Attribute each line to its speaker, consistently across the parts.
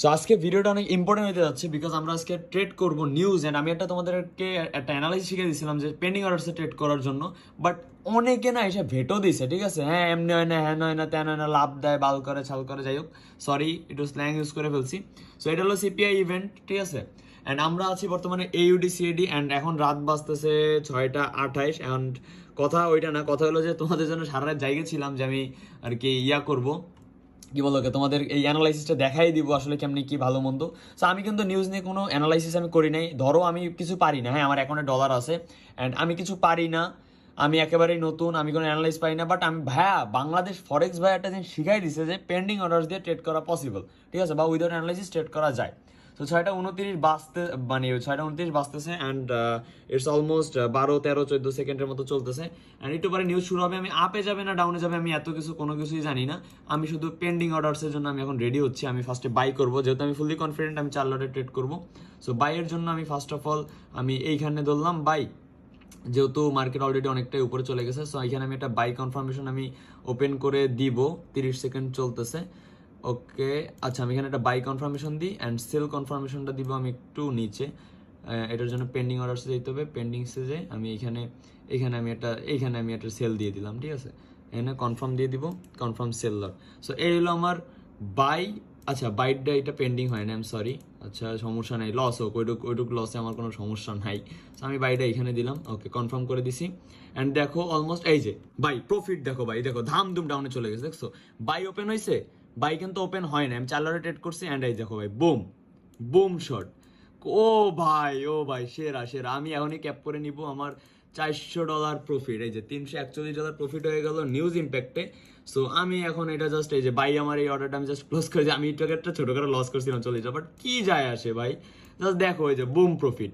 Speaker 1: So আজকে ভিডিওটা অনেক ইম্পর্টেন্ট হতে যাচ্ছে বিকজ আমরা আজকে ট্রেড করব নিউজ অ্যান্ড আমি তোমাদেরকে একটা অ্যানালাইসিস শিখে দিয়েছিলাম যে পেন্ডিং অর্ডারসে ট্রেড করার জন্য। বাট অনেকে না এসে ভেটো দিছে, ঠিক আছে, হ্যাঁ এমনি হয় না, হ্যাঁ হয় না, তেন হয় না, লাভ দেয়, বাল করে, ছাল করে, যাই হোক, সরি একটু স্ল্যাং ইউজ করে ফেলছি। সো এটা হলো সিপিআই ইভেন্ট, ঠিক আছে। অ্যান্ড আমরা আছি বর্তমানে এইউডি সিএডি অ্যান্ড এখন রাত বাজতেছে 6:28 অ্যান্ড কথা ওইটা না, কথা হলো যে তোমাদের জন্য সারা রাত জায়গা ছিলাম যে আমি আর কি করবো, কি বলো, তোমাদের এই অ্যানালাইসিসটা দেখাই দিব আসলে কেমনি কি ভালো মন্দ। সো আমি কিন্তু নিউজ নিয়ে কোনো অ্যানালাইসিস আমি করি নাই। ধরো আমি কিছু পারি না, হ্যাঁ আমার অ্যাকাউন্টে ডলার আছে অ্যান্ড আমি কিছু পারি না, আমি একেবারেই নতুন, আমি কোনো অ্যানালাইস পারি না। বাট আমি ভাইয়া বাংলাদেশ ফরেক্স ভাই একটা জিনিস শিখাই দিছে যে পেন্ডিং অর্ডার্স দিয়ে ট্রেড করা পসিবল, ঠিক আছে, বা উইদাউট অ্যানালাইসিস ট্রেড করা যায়। তো 6:29 বাজতে মানে 6:29 বাজতেছে অ্যান্ড ইটস অলমোস্ট 12, 13, 14 সেকেন্ডের মতো চলতেছে অ্যান্ড একটু পরে নিউজ শুরু হবে। আমি আপে যাবে না ডাউনে যাবে আমি এত কিছু কোনো কিছুই জানি না। আমি শুধু পেন্ডিং অর্ডার্সের জন্য আমি এখন রেডি হচ্ছি। আমি ফার্স্টে বাই করবো, যেহেতু আমি ফুললি কনফিডেন্ট আমি 4 লটে ট্রেড করবো। সো বাইয়ের জন্য আমি ফার্স্ট অফ অল আমি এইখানে ধরলাম বাই, যেহেতু মার্কেট অলরেডি অনেকটাই উপরে চলে গেছে। সো এখানে আমি একটা বাই কনফার্মেশন আমি ওপেন করে দিব, 30 সেকেন্ড চলতেছে। ওকে, আচ্ছা আমি এখানে একটা বাই কনফার্মেশন দিই অ্যান্ড সেল কনফার্মেশনটা দিব আমি একটু নিচে। এটার জন্য পেন্ডিং অর্ডারসে যেতে হবে, পেন্ডিংসে যে আমি এইখানে আমি একটা সেল দিয়ে দিলাম, ঠিক আছে, এখানে কনফার্ম দিয়ে দিব, কনফার্ম সেলার। সো এই হলো আমার বাই। আচ্ছা বাইটটা এটা পেন্ডিং হয় না, আই এম সরি। আচ্ছা সমস্যা নাই, লস হোক, ওইটুক লসে আমার কোনো সমস্যা নাই। সো আমি বাইটা এখানে দিলাম, ওকে কনফার্ম করে দিছি অ্যান্ড দেখো অলমোস্ট এই যে বাই প্রফিট, দেখো ভাই, দেখো ধাম ধুম ডাউনে চলে গেছে, দেখছো বাই ওপেন হয়েছে, বাই কিন্তু ওপেন হয় না, আমি 4 লটে ট্রেড করছি অ্যান্ড এই দেখো ভাই বুম বুম শট। ও ভাই সেরা সেরা। আমি এখনই ক্যাপ করে নিব আমার $400 প্রফিট, এই যে $341 প্রফিট হয়ে গেল নিউজ ইম্প্যাক্টে। সো আমি এখন এটা জাস্ট এই যে বাই আমার এই অর্ডারটা আমি জাস্ট ক্লোজ করে, আমি একটু একটা ছোটখাটো লস করছিলাম 40, বাট কি যায় আসে ভাই, জাস্ট দেখো এই যে বুম প্রফিট।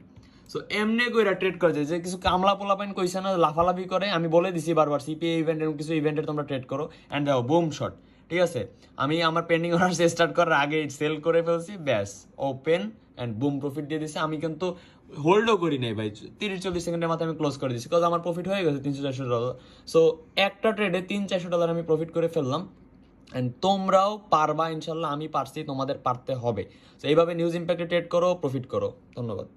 Speaker 1: সো এমনি কইরা ট্রেড করে যে কিছু কামলা পোলাপাইন কইছে না লাফালাফি করে, আমি বলে দিছি বারবার সিপিএ ইভেন্ট এরকম কিছু ইভেন্টের তোমরা ট্রেড করো অ্যান্ড দেখো বুম শট, ঠিক আছে। আমি আমার পেন্ডিং অর্ডার স্টার্ট করার আগে সেল করে ফেলছি, ব্যাস ওপেন অ্যান্ড বুম প্রফিট দিয়ে দিছি। আমি কিন্তু হোল্ডও করি নাই ভাই, 30-40 সেকেন্ডের মাথায় আমি ক্লোজ করে দিচ্ছি, কারণ আমার প্রফিট হয়ে গেছে $300-400। সো একটা ট্রেডে $300-400 আমি প্রফিট করে ফেললাম অ্যান্ড তোমরাও পারবা ইনশাল্লাহ, আমি পারছি, তোমাদের পারতে হবে। তো এইভাবে নিউজ ইম্প্যাক্টে ট্রেড করো, প্রফিট করো। ধন্যবাদ।